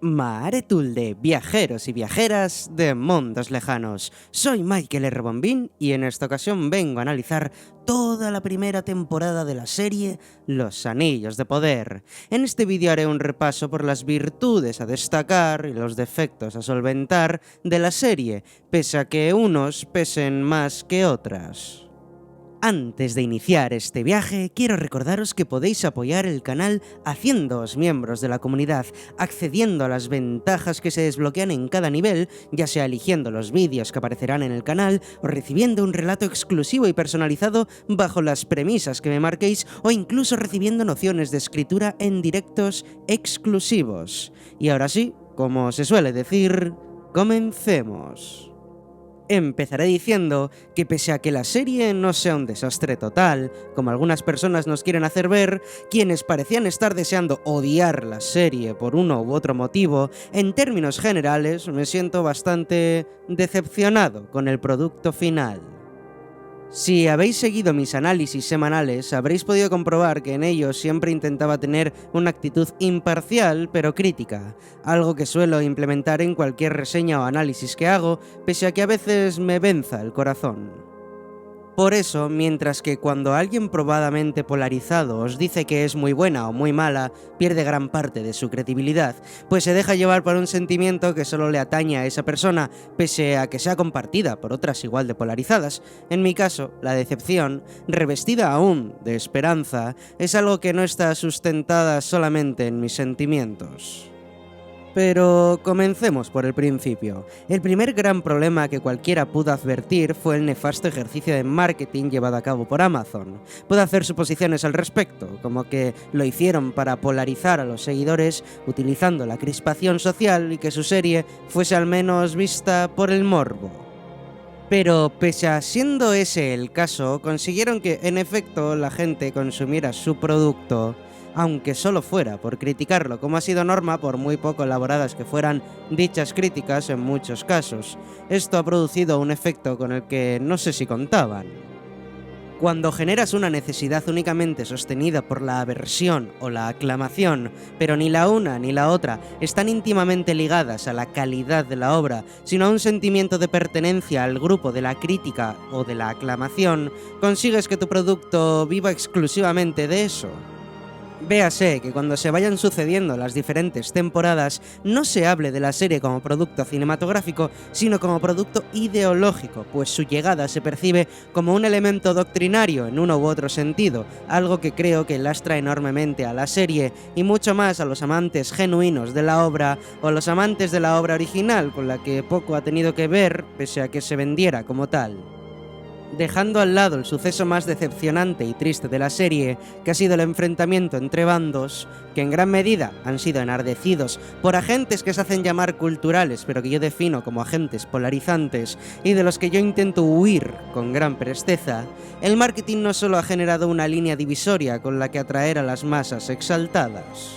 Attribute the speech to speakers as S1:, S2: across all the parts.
S1: Maretul de viajeros y viajeras de mundos lejanos. Soy Michael R. Bombín y en esta ocasión vengo a analizar toda la primera temporada de la serie Los Anillos de Poder. En este vídeo haré un repaso por las virtudes a destacar y los defectos a solventar de la serie, pese a que unos pesen más que otras. Antes de iniciar este viaje, quiero recordaros que podéis apoyar el canal haciéndoos miembros de la comunidad, accediendo a las ventajas que se desbloquean en cada nivel, ya sea eligiendo los vídeos que aparecerán en el canal, o recibiendo un relato exclusivo y personalizado bajo las premisas que me marquéis, o incluso recibiendo nociones de escritura en directos exclusivos. Y ahora sí, como se suele decir, comencemos. Empezaré diciendo que pese a que la serie no sea un desastre total, como algunas personas nos quieren hacer ver, quienes parecían estar deseando odiar la serie por uno u otro motivo, en términos generales me siento bastante decepcionado con el producto final. Si habéis seguido mis análisis semanales, habréis podido comprobar que en ellos siempre intentaba tener una actitud imparcial pero crítica, algo que suelo implementar en cualquier reseña o análisis que hago, pese a que a veces me venza el corazón. Por eso, mientras que cuando alguien probadamente polarizado os dice que es muy buena o muy mala, pierde gran parte de su credibilidad, pues se deja llevar por un sentimiento que solo le atañe a esa persona, pese a que sea compartida por otras igual de polarizadas. En mi caso, la decepción, revestida aún de esperanza, es algo que no está sustentada solamente en mis sentimientos. Pero comencemos por el principio. El primer gran problema que cualquiera pudo advertir fue el nefasto ejercicio de marketing llevado a cabo por Amazon. Puedo hacer suposiciones al respecto, como que lo hicieron para polarizar a los seguidores utilizando la crispación social y que su serie fuese al menos vista por el morbo. Pero pese a siendo ese el caso, consiguieron que en efecto la gente consumiera su producto, aunque solo fuera por criticarlo, como ha sido norma por muy poco elaboradas que fueran dichas críticas en muchos casos. Esto ha producido un efecto con el que no sé si contaban. Cuando generas una necesidad únicamente sostenida por la aversión o la aclamación, pero ni la una ni la otra están íntimamente ligadas a la calidad de la obra, sino a un sentimiento de pertenencia al grupo de la crítica o de la aclamación, consigues que tu producto viva exclusivamente de eso. Véase que cuando se vayan sucediendo las diferentes temporadas, no se hable de la serie como producto cinematográfico, sino como producto ideológico, pues su llegada se percibe como un elemento doctrinario en uno u otro sentido, algo que creo que lastra enormemente a la serie, y mucho más a los amantes genuinos de la obra, o a los amantes de la obra original, con la que poco ha tenido que ver, pese a que se vendiera como tal. Dejando al lado el suceso más decepcionante y triste de la serie, que ha sido el enfrentamiento entre bandos, que en gran medida han sido enardecidos por agentes que se hacen llamar culturales, pero que yo defino como agentes polarizantes, y de los que yo intento huir con gran presteza, el marketing no solo ha generado una línea divisoria con la que atraer a las masas exaltadas.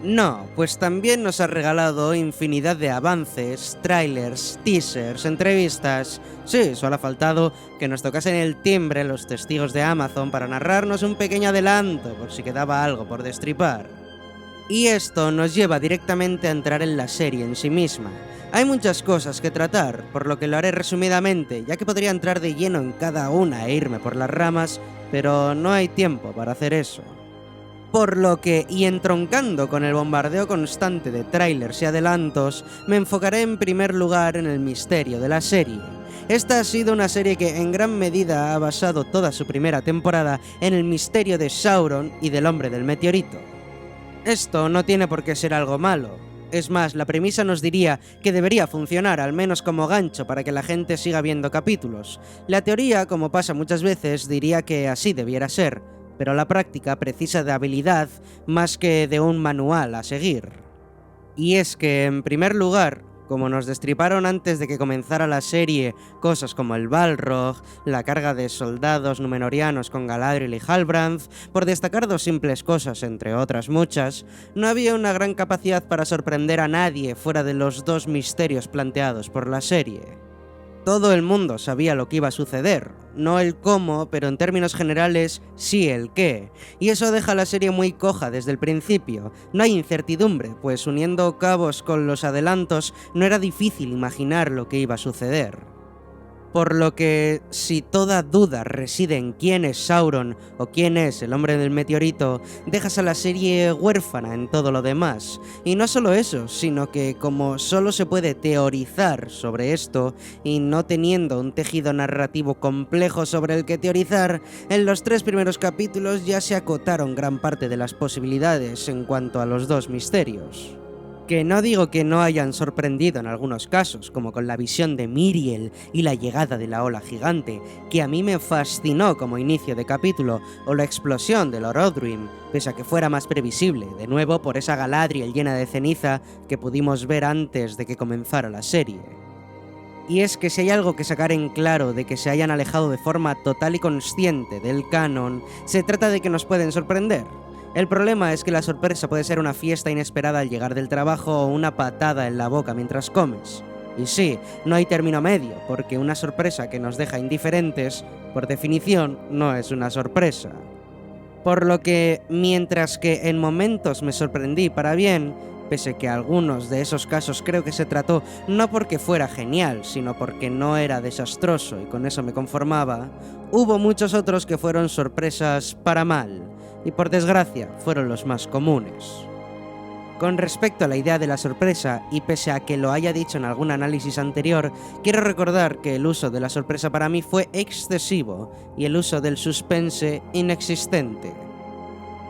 S1: No, pues también nos ha regalado infinidad de avances, trailers, teasers, entrevistas. Sí, solo ha faltado que nos tocasen el timbre los testigos de Amazon para narrarnos un pequeño adelanto por si quedaba algo por destripar. Y esto nos lleva directamente a entrar en la serie en sí misma. Hay muchas cosas que tratar, por lo que lo haré resumidamente, ya que podría entrar de lleno en cada una e irme por las ramas, pero no hay tiempo para hacer eso. Por lo que, y entroncando con el bombardeo constante de trailers y adelantos, me enfocaré en primer lugar en el misterio de la serie. Esta ha sido una serie que en gran medida ha basado toda su primera temporada en el misterio de Sauron y del hombre del meteorito. Esto no tiene por qué ser algo malo. Es más, la premisa nos diría que debería funcionar al menos como gancho para que la gente siga viendo capítulos. La teoría, como pasa muchas veces, diría que así debiera ser, pero la práctica precisa de habilidad más que de un manual a seguir. Y es que, en primer lugar, como nos destriparon antes de que comenzara la serie cosas como el Balrog, la carga de soldados númenóreanos con Galadriel y Halbrand, por destacar dos simples cosas entre otras muchas, no había una gran capacidad para sorprender a nadie fuera de los dos misterios planteados por la serie. todo el mundo sabía lo que iba a suceder. No el cómo, pero en términos generales sí el qué. Y eso deja la serie muy coja desde el principio. No hay incertidumbre, pues uniendo cabos con los adelantos no era difícil imaginar lo que iba a suceder. Por lo que, si toda duda reside en quién es Sauron o quién es el hombre del meteorito, dejas a la serie huérfana en todo lo demás. Y no solo eso, sino que como solo se puede teorizar sobre esto, y no teniendo un tejido narrativo complejo sobre el que teorizar, en los 3 primeros capítulos ya se acotaron gran parte de las posibilidades en cuanto a los dos misterios. Que no digo que no hayan sorprendido en algunos casos, como con la visión de Miriel y la llegada de la ola gigante, que a mí me fascinó como inicio de capítulo, o la explosión de Lord Othrim, pese a que fuera más previsible, de nuevo por esa Galadriel llena de ceniza que pudimos ver antes de que comenzara la serie. Y es que si hay algo que sacar en claro de que se hayan alejado de forma total y consciente del canon, se trata de que nos pueden sorprender. El problema es que la sorpresa puede ser una fiesta inesperada al llegar del trabajo o una patada en la boca mientras comes. Y sí, no hay término medio, porque una sorpresa que nos deja indiferentes, por definición, no es una sorpresa. Por lo que, mientras que en momentos me sorprendí para bien, pese que algunos de esos casos creo que se trató no porque fuera genial, sino porque no era desastroso y con eso me conformaba, hubo muchos otros que fueron sorpresas para mal, y por desgracia fueron los más comunes. Con respecto a la idea de la sorpresa, y pese a que lo haya dicho en algún análisis anterior, quiero recordar que el uso de la sorpresa para mí fue excesivo y el uso del suspense inexistente.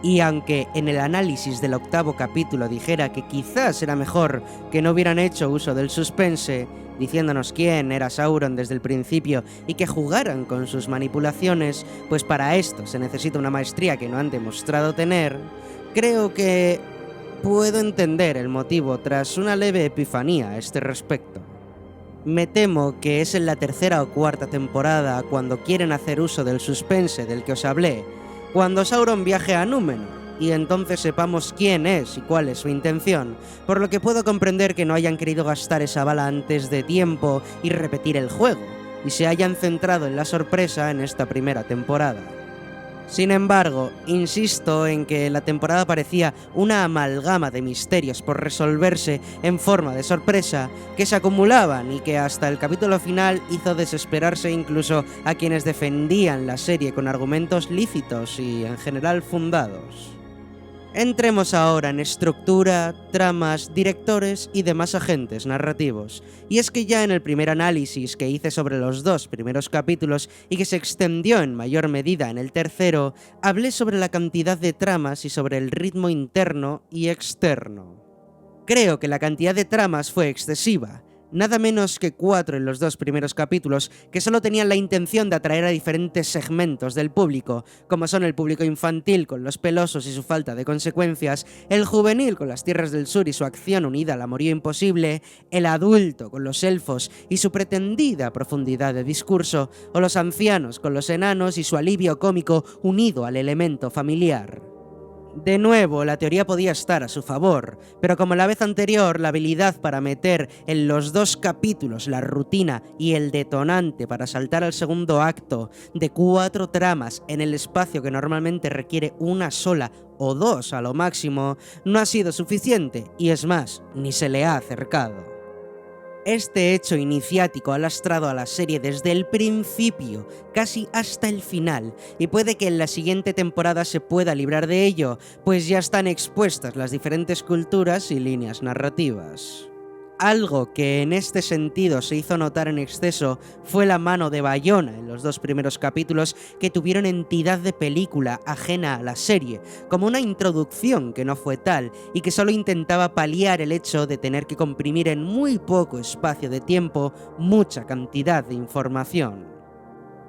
S1: Y aunque en el análisis del 8º capítulo dijera que quizás era mejor que no hubieran hecho uso del suspense, diciéndonos quién era Sauron desde el principio y que jugaran con sus manipulaciones, pues para esto se necesita una maestría que no han demostrado tener, creo que puedo entender el motivo tras una leve epifanía a este respecto. Me temo que es en la 3ª o 4ª temporada cuando quieren hacer uso del suspense del que os hablé, cuando Sauron viaje a Númenor, y entonces sepamos quién es y cuál es su intención, por lo que puedo comprender que no hayan querido gastar esa bala antes de tiempo y repetir el juego, y se hayan centrado en la sorpresa en esta primera temporada. Sin embargo, insisto en que la temporada parecía una amalgama de misterios por resolverse en forma de sorpresa que se acumulaban y que hasta el capítulo final hizo desesperarse incluso a quienes defendían la serie con argumentos lícitos y en general fundados. Entremos ahora en estructura, tramas, directores y demás agentes narrativos. Y es que ya en el primer análisis que hice sobre los 2 primeros capítulos y que se extendió en mayor medida en el tercero, hablé sobre la cantidad de tramas y sobre el ritmo interno y externo. Creo que la cantidad de tramas fue excesiva. Nada menos que 4 en los 2 primeros capítulos que solo tenían la intención de atraer a diferentes segmentos del público, como son el público infantil con los pelosos y su falta de consecuencias, el juvenil con las tierras del sur y su acción unida al amorío imposible, el adulto con los elfos y su pretendida profundidad de discurso, o los ancianos con los enanos y su alivio cómico unido al elemento familiar. De nuevo, la teoría podía estar a su favor, pero como la vez anterior, la habilidad para meter en los 2 capítulos la rutina y el detonante para saltar al segundo acto de 4 tramas en el espacio que normalmente requiere una sola o 2 a lo máximo, no ha sido suficiente y es más, ni se le ha acercado. Este hecho iniciático ha lastrado a la serie desde el principio, casi hasta el final, y puede que en la siguiente temporada se pueda librar de ello, pues ya están expuestas las diferentes culturas y líneas narrativas. Algo que en este sentido se hizo notar en exceso fue la mano de Bayona en los 2 primeros capítulos que tuvieron entidad de película ajena a la serie, como una introducción que no fue tal y que solo intentaba paliar el hecho de tener que comprimir en muy poco espacio de tiempo mucha cantidad de información.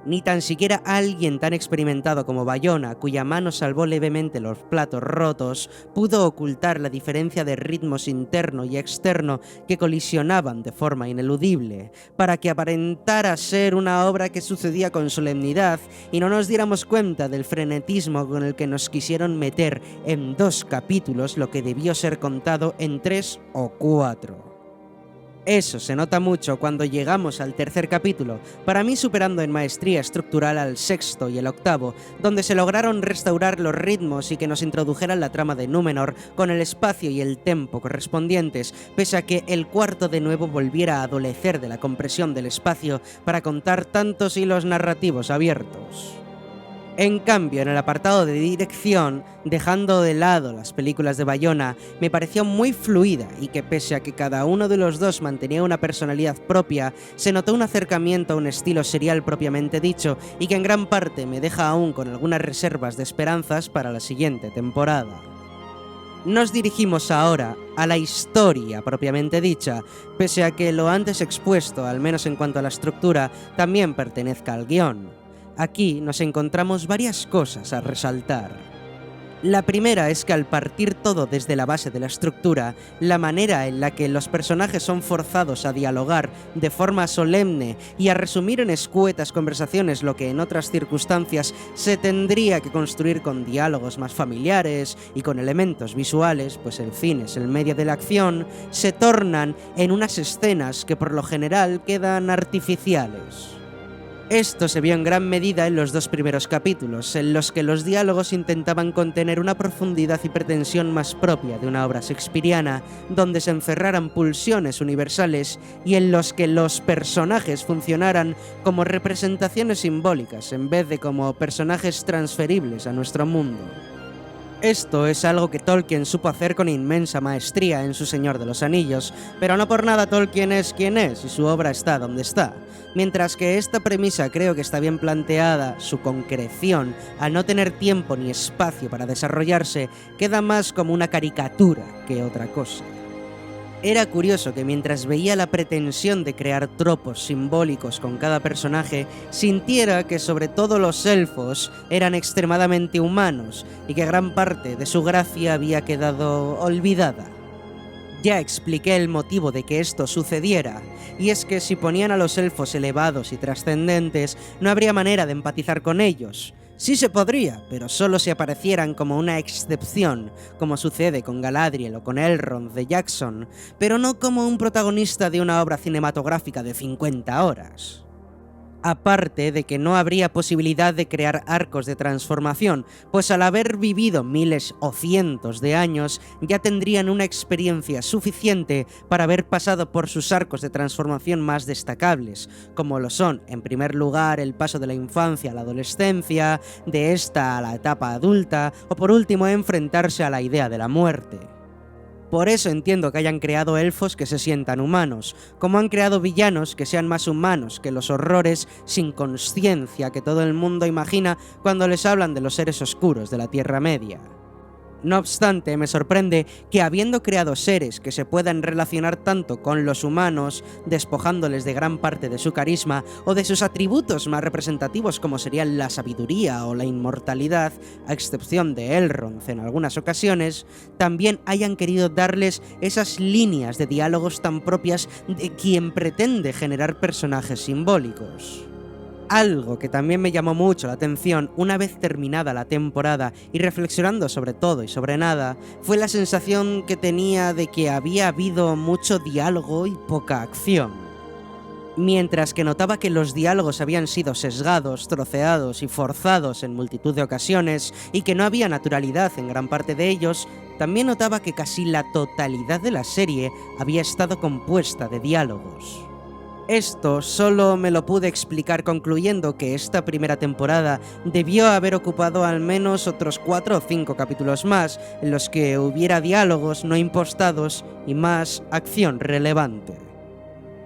S1: Ni tan siquiera alguien tan experimentado como Bayona, cuya mano salvó levemente los platos rotos, pudo ocultar la diferencia de ritmos interno y externo que colisionaban de forma ineludible, para que aparentara ser una obra que sucedía con solemnidad y no nos diéramos cuenta del frenetismo con el que nos quisieron meter en 2 capítulos lo que debió ser contado en 3 o 4. Eso se nota mucho cuando llegamos al tercer capítulo, para mí superando en maestría estructural al sexto y el octavo, donde se lograron restaurar los ritmos y que nos introdujeran la trama de Númenor con el espacio y el tempo correspondientes, pese a que el cuarto de nuevo volviera a adolecer de la compresión del espacio para contar tantos hilos narrativos abiertos. En cambio, en el apartado de dirección, dejando de lado las películas de Bayona, me pareció muy fluida y que pese a que cada uno de los dos mantenía una personalidad propia, se notó un acercamiento a un estilo serial propiamente dicho y que en gran parte me deja aún con algunas reservas de esperanzas para la siguiente temporada. Nos dirigimos ahora a la historia propiamente dicha, pese a que lo antes expuesto, al menos en cuanto a la estructura, también pertenezca al guión. Aquí nos encontramos varias cosas a resaltar. La primera es que al partir todo desde la base de la estructura, la manera en la que los personajes son forzados a dialogar de forma solemne y a resumir en escuetas conversaciones lo que en otras circunstancias se tendría que construir con diálogos más familiares y con elementos visuales, pues el fin es el medio de la acción, se tornan en unas escenas que por lo general quedan artificiales. Esto se vio en gran medida en los dos primeros capítulos, en los que los diálogos intentaban contener una profundidad y pretensión más propia de una obra shakespeariana, donde se encerraran pulsiones universales y en los que los personajes funcionaran como representaciones simbólicas en vez de como personajes transferibles a nuestro mundo. Esto es algo que Tolkien supo hacer con inmensa maestría en Su Señor de los Anillos, pero no por nada Tolkien es quien es y su obra está donde está. Mientras que esta premisa creo que está bien planteada, su concreción, al no tener tiempo ni espacio para desarrollarse, queda más como una caricatura que otra cosa. Era curioso que mientras veía la pretensión de crear tropos simbólicos con cada personaje, sintiera que sobre todo los elfos eran extremadamente humanos y que gran parte de su gracia había quedado olvidada. Ya expliqué el motivo de que esto sucediera, y es que si ponían a los elfos elevados y trascendentes, no habría manera de empatizar con ellos. Sí se podría, pero solo si aparecieran como una excepción, como sucede con Galadriel o con Elrond de Jackson, pero no como un protagonista de una obra cinematográfica de 50 horas. Aparte de que no habría posibilidad de crear arcos de transformación, pues al haber vivido miles o cientos de años, ya tendrían una experiencia suficiente para haber pasado por sus arcos de transformación más destacables, como lo son, en primer lugar, el paso de la infancia a la adolescencia, de esta a la etapa adulta, o por último, enfrentarse a la idea de la muerte. Por eso entiendo que hayan creado elfos que se sientan humanos, como han creado villanos que sean más humanos que los horrores sin conciencia que todo el mundo imagina cuando les hablan de los seres oscuros de la Tierra Media. No obstante, me sorprende que habiendo creado seres que se puedan relacionar tanto con los humanos, despojándoles de gran parte de su carisma o de sus atributos más representativos como serían la sabiduría o la inmortalidad, a excepción de Elrond en algunas ocasiones, también hayan querido darles esas líneas de diálogos tan propias de quien pretende generar personajes simbólicos. Algo que también me llamó mucho la atención una vez terminada la temporada y reflexionando sobre todo y sobre nada, fue la sensación que tenía de que había habido mucho diálogo y poca acción. Mientras que notaba que los diálogos habían sido sesgados, troceados y forzados en multitud de ocasiones y que no había naturalidad en gran parte de ellos, también notaba que casi la totalidad de la serie había estado compuesta de diálogos. Esto solo me lo pude explicar concluyendo que esta primera temporada debió haber ocupado al menos otros 4 o 5 capítulos más, en los que hubiera diálogos no impostados y más acción relevante.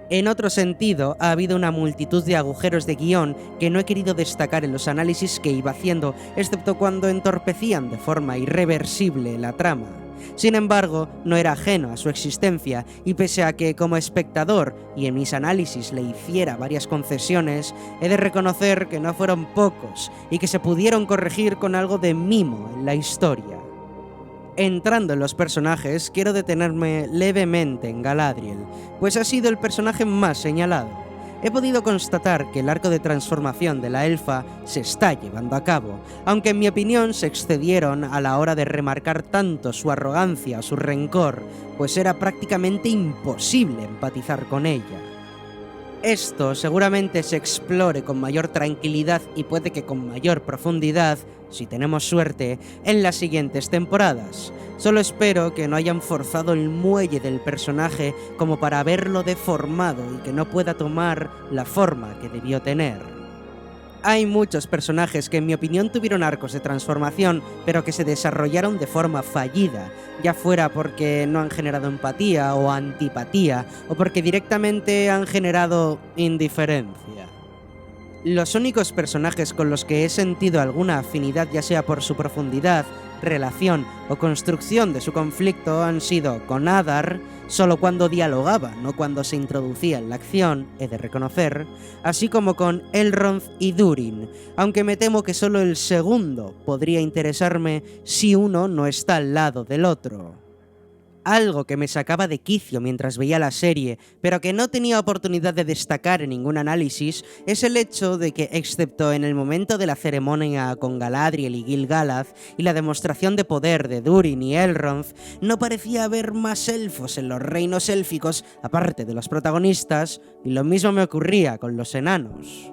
S1: En otro sentido, ha habido una multitud de agujeros de guión que no he querido destacar en los análisis que iba haciendo, excepto cuando entorpecían de forma irreversible la trama. Sin embargo, no era ajeno a su existencia, y pese a que como espectador y en mis análisis le hiciera varias concesiones, he de reconocer que no fueron pocos y que se pudieron corregir con algo de mimo en la historia. Entrando en los personajes, quiero detenerme levemente en Galadriel, pues ha sido el personaje más señalado. he podido constatar que el arco de transformación de la elfa se está llevando a cabo, aunque en mi opinión se excedieron a la hora de remarcar tanto su arrogancia o su rencor, pues era prácticamente imposible empatizar con ella. Esto seguramente se explore con mayor tranquilidad y puede que con mayor profundidad, si tenemos suerte, en las siguientes temporadas. Solo espero que no hayan forzado el muelle del personaje como para haberlo deformado y que no pueda tomar la forma que debió tener. Hay muchos personajes que en mi opinión tuvieron arcos de transformación, pero que se desarrollaron de forma fallida, ya fuera porque no han generado empatía o antipatía, o porque directamente han generado indiferencia. Los únicos personajes con los que he sentido alguna afinidad, ya sea por su profundidad, relación o construcción de su conflicto, han sido con Adar, solo cuando dialogaba, no cuando se introducía en la acción, he de reconocer, así como con Elrond y Durin, aunque me temo que solo el segundo podría interesarme si uno no está al lado del otro. Algo que me sacaba de quicio mientras veía la serie, pero que no tenía oportunidad de destacar en ningún análisis, es el hecho de que, excepto en el momento de la ceremonia con Galadriel y Gil-galad y la demostración de poder de Durin y Elrond, no parecía haber más elfos en los reinos élficos aparte de los protagonistas, y lo mismo me ocurría con los enanos.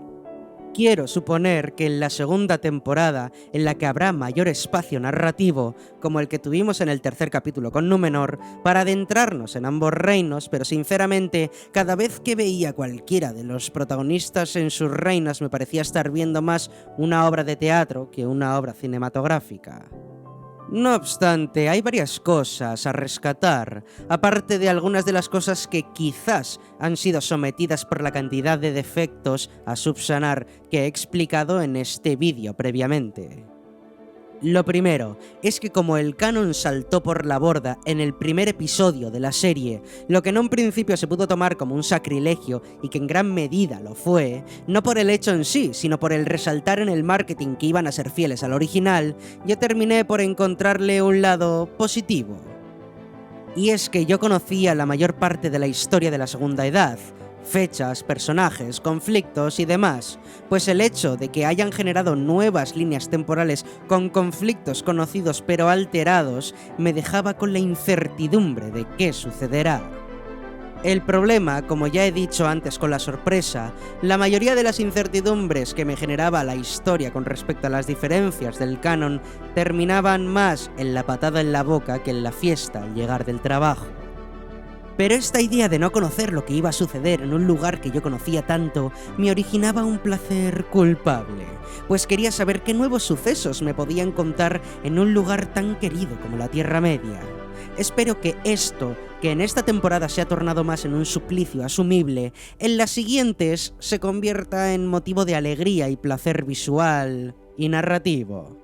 S1: Quiero suponer que en la segunda temporada, en la que habrá mayor espacio narrativo, como el que tuvimos en el tercer capítulo con Númenor, para adentrarnos en ambos reinos, pero sinceramente, cada vez que veía cualquiera de los protagonistas en sus reinos me parecía estar viendo más una obra de teatro que una obra cinematográfica. No obstante, hay varias cosas a rescatar, aparte de algunas de las cosas que quizás han sido sometidas por la cantidad de defectos a subsanar que he explicado en este vídeo previamente. Lo primero es que como el canon saltó por la borda en el primer episodio de la serie, lo que en un principio se pudo tomar como un sacrilegio y que en gran medida lo fue, no por el hecho en sí, sino por el resaltar en el marketing que iban a ser fieles al original, yo terminé por encontrarle un lado positivo. Y es que yo conocía la mayor parte de la historia de la Segunda Edad, fechas, personajes, conflictos y demás, pues el hecho de que hayan generado nuevas líneas temporales con conflictos conocidos pero alterados me dejaba con la incertidumbre de qué sucederá. El problema, como ya he dicho antes con la sorpresa, la mayoría de las incertidumbres que me generaba la historia con respecto a las diferencias del canon terminaban más en la patada en la boca que en la fiesta al llegar del trabajo. Pero esta idea de no conocer lo que iba a suceder en un lugar que yo conocía tanto me originaba un placer culpable, pues quería saber qué nuevos sucesos me podían contar en un lugar tan querido como la Tierra Media. Espero que esto, que en esta temporada se ha tornado más en un suplicio asumible, en las siguientes se convierta en motivo de alegría y placer visual y narrativo.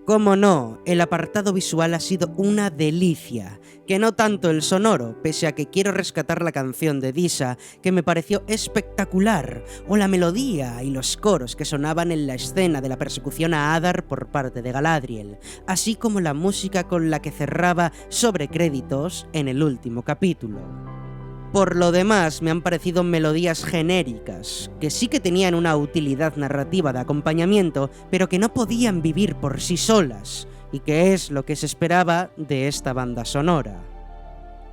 S1: Cómo no, el apartado visual ha sido una delicia, que no tanto el sonoro, pese a que quiero rescatar la canción de Disa, que me pareció espectacular, o la melodía y los coros que sonaban en la escena de la persecución a Adar por parte de Galadriel, así como la música con la que cerraba sobre créditos en el último capítulo. Por lo demás, me han parecido melodías genéricas, que sí que tenían una utilidad narrativa de acompañamiento, pero que no podían vivir por sí solas, y que es lo que se esperaba de esta banda sonora.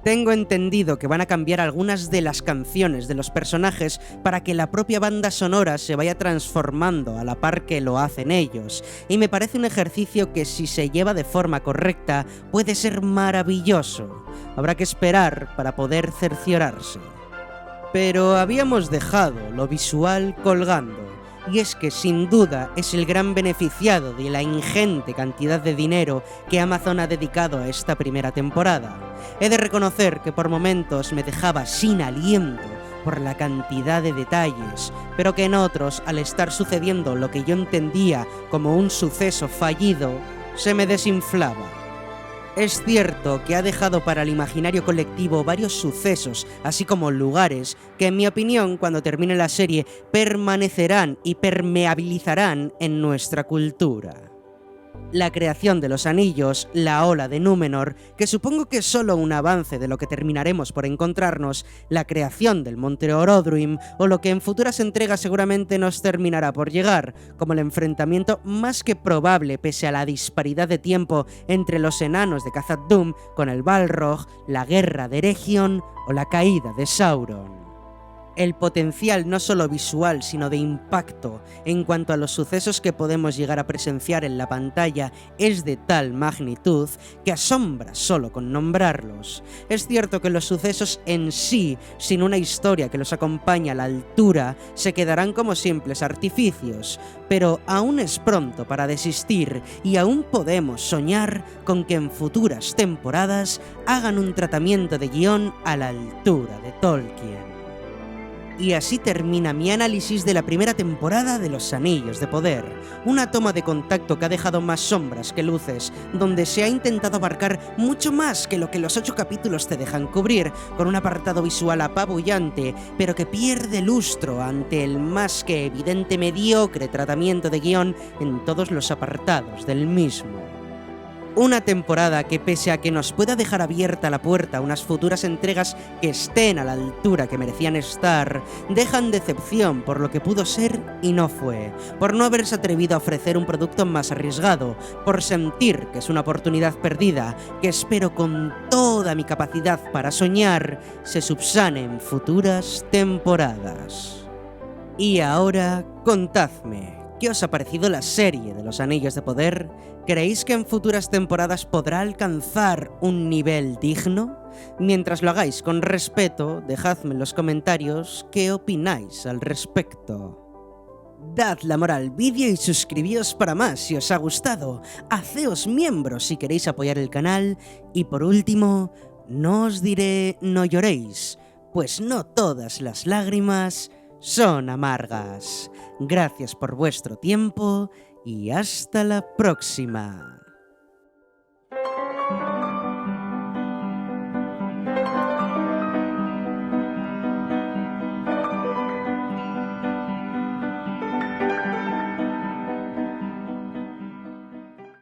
S1: Tengo entendido que van a cambiar algunas de las canciones de los personajes para que la propia banda sonora se vaya transformando a la par que lo hacen ellos, y me parece un ejercicio que si se lleva de forma correcta puede ser maravilloso. Habrá que esperar para poder cerciorarse. Pero habíamos dejado lo visual colgando, y es que sin duda es el gran beneficiado de la ingente cantidad de dinero que Amazon ha dedicado a esta primera temporada. He de reconocer que por momentos me dejaba sin aliento por la cantidad de detalles, pero que en otros, al estar sucediendo lo que yo entendía como un suceso fallido, se me desinflaba. Es cierto que ha dejado para el imaginario colectivo varios sucesos, así como lugares, que en mi opinión, cuando termine la serie, permanecerán y permeabilizarán en nuestra cultura. La creación de los anillos, la ola de Númenor, que supongo que es solo un avance de lo que terminaremos por encontrarnos, la creación del monte Orodruim, o lo que en futuras entregas seguramente nos terminará por llegar, como el enfrentamiento más que probable pese a la disparidad de tiempo entre los enanos de Khazad-dûm con el Balrog, la guerra de Eregion o la caída de Sauron. El potencial no solo visual, sino de impacto en cuanto a los sucesos que podemos llegar a presenciar en la pantalla es de tal magnitud que asombra solo con nombrarlos. Es cierto que los sucesos en sí, sin una historia que los acompañe a la altura, se quedarán como simples artificios, pero aún es pronto para desistir y aún podemos soñar con que en futuras temporadas hagan un tratamiento de guión a la altura de Tolkien. Y así termina mi análisis de la primera temporada de Los Anillos de Poder, una toma de contacto que ha dejado más sombras que luces, donde se ha intentado abarcar mucho más que lo que los 8 capítulos te dejan cubrir, con un apartado visual apabullante, pero que pierde lustro ante el más que evidente mediocre tratamiento de guión en todos los apartados del mismo. Una temporada que, pese a que nos pueda dejar abierta la puerta a unas futuras entregas que estén a la altura que merecían estar, dejan decepción por lo que pudo ser y no fue, por no haberse atrevido a ofrecer un producto más arriesgado, por sentir que es una oportunidad perdida, que espero con toda mi capacidad para soñar se subsane en futuras temporadas. Y ahora, contadme, ¿qué os ha parecido la serie de Los Anillos de Poder? ¿Creéis que en futuras temporadas podrá alcanzar un nivel digno? Mientras lo hagáis con respeto, dejadme en los comentarios qué opináis al respecto. Dad la moral al vídeo y suscribíos para más si os ha gustado. Haceos miembros si queréis apoyar el canal. Y por último, no os diré no lloréis, pues no todas las lágrimas son amargas. Gracias por vuestro tiempo y hasta la próxima.